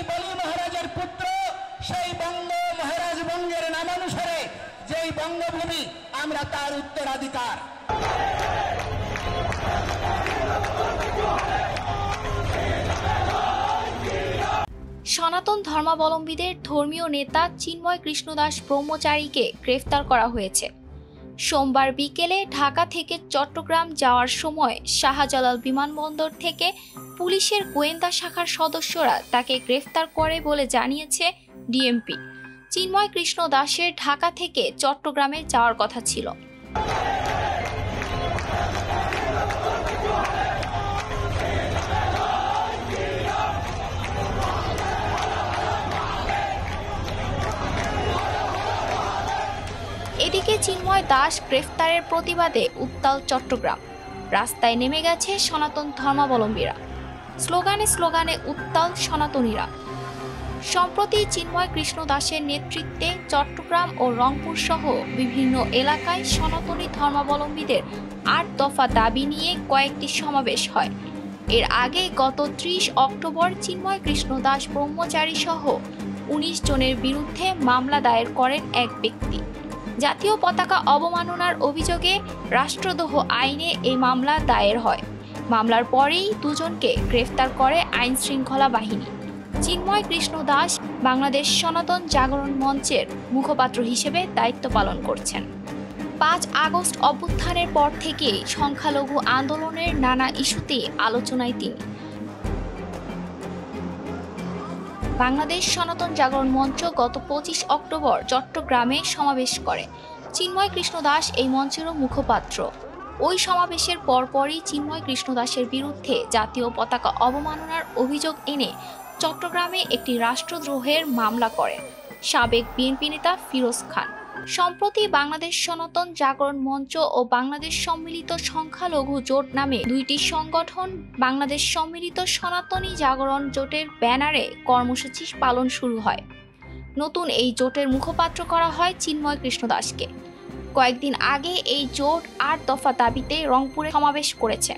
বলি মহারাজের পুত্র, সেই বঙ্গ মহারাজ বঙ্গের নামানুসারে যেই বঙ্গভূমি, আমরা তার উত্তরাধিকার। সনাতন ধর্মাবলম্বীদের ধর্মীয় নেতা চিন্ময় কৃষ্ণ দাস ব্রহ্মচারীকে গ্রেফতার করা হয়েছে। সোমবার বিকেলে ঢাকা থেকে চট্টগ্রাম যাওয়ার সময় শাহজালাল বিমানবন্দর থেকে পুলিশের গোয়েন্দা শাখার সদস্যরা তাকে গ্রেফতার করে বলে জানিয়েছে ডিএমপি। চিন্ময় কৃষ্ণ দাসের ঢাকা থেকে চট্টগ্রামে যাওয়ার কথা ছিল। এদিকে চিন্ময় দাস গ্রেফতারের প্রতিবাদে উত্তাল চট্টগ্রাম। রাস্তায় নেমে গেছে সনাতন ধর্মাবলম্বীরা। স্লোগানে স্লোগানে উত্তাল সনাতনীরা। সম্প্রতি চিন্ময় কৃষ্ণ দাসের নেতৃত্বে চট্টগ্রাম ও রংপুর সহ বিভিন্ন এলাকায় সনাতনী ধর্মাবলম্বীদের ৮ দফা দাবি নিয়ে কয়েকটি সমাবেশ হয়। এর আগে গত ৩০ অক্টোবর চিন্ময় কৃষ্ণ দাস ব্রহ্মচারী সহ ১৯ জনের বিরুদ্ধে মামলা দায়ের করেন এক ব্যক্তি। জাতীয় পতাকা অবমাননার অভিযোগে রাষ্ট্রদ্রোহ আইনে এই মামলা দায়ের হয়। মামলার পরেই দুজনকে গ্রেফতার করে আইন শৃঙ্খলা বাহিনী। চিন্ময় কৃষ্ণ দাস বাংলাদেশ সনাতন জাগরণ মঞ্চের মুখপাত্র হিসেবে দায়িত্ব পালন করছেন। ৫ আগস্ট অভ্যুত্থানের পর থেকে সংখ্যালঘু আন্দোলনের নানা ইস্যুতে আলোচনায় তিনি। বাংলাদেশ সনাতন জাগরণ মঞ্চ গত ২৫ অক্টোবর চট্টগ্রামে সমাবেশ করে। চিন্ময় কৃষ্ণ দাস এই মঞ্চেরও মুখপাত্র। ওই সমাবেশের পরপরই চিন্ময় কৃষ্ণ দাসের বিরুদ্ধে জাতীয় পতাকা অবমাননার অভিযোগ এনে চট্টগ্রামে একটি রাষ্ট্রদ্রোহের মামলা করেন সাবেক বিএনপি নেতা ফিরোজ খান। সম্প্রতি বাংলাদেশ সনাতন জাগরণ মঞ্চ ও বাংলাদেশ সম্মিলিত সংখ্যালঘু জোট নামে দুইটি সংগঠন বাংলাদেশ সম্মিলিত সনাতনী জাগরণ জোটের ব্যানারে কর্মসূচি পালন শুরু হয়। নতুন এই জোটের মুখপাত্র করা হয় চিন্ময় কৃষ্ণ দাসকে। কয়েকদিন আগে এই জোট ৮ দফা দাবিতে রংপুরে সমাবেশ করেছে।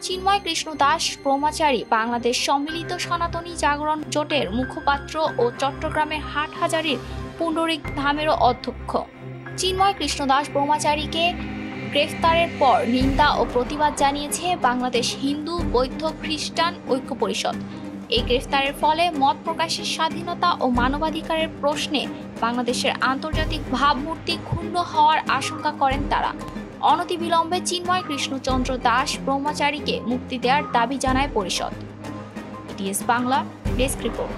চিন্ময় কৃষ্ণ দাস ব্রহ্মচারী বাংলাদেশ সম্মিলিত সনাতনী জাগরণ জোটের মুখপাত্র ও চট্টগ্রামের হাটহাজারীর পুণ্ডরিক ধামেরও অধ্যক্ষ। চিন্ময় কৃষ্ণ দাস ব্রহ্মচারীকে গ্রেফতারের পর নিন্দা ও প্রতিবাদ জানিয়েছে বাংলাদেশ হিন্দু বৌদ্ধ খ্রিস্টান ঐক্য পরিষদ। এই গ্রেফতারের ফলে মত প্রকাশের স্বাধীনতা ও মানবাধিকারের প্রশ্নে বাংলাদেশের আন্তর্জাতিক ভাবমূর্তি ক্ষুণ্ণ হওয়ার আশঙ্কা করেন তারা। অনতিবিলম্বে চিন্ময় কৃষ্ণচন্দ্র দাস ব্রহ্মচারীকে মুক্তি দেওয়ার দাবি জানায় পরিষদ। ETS Bangla desk report.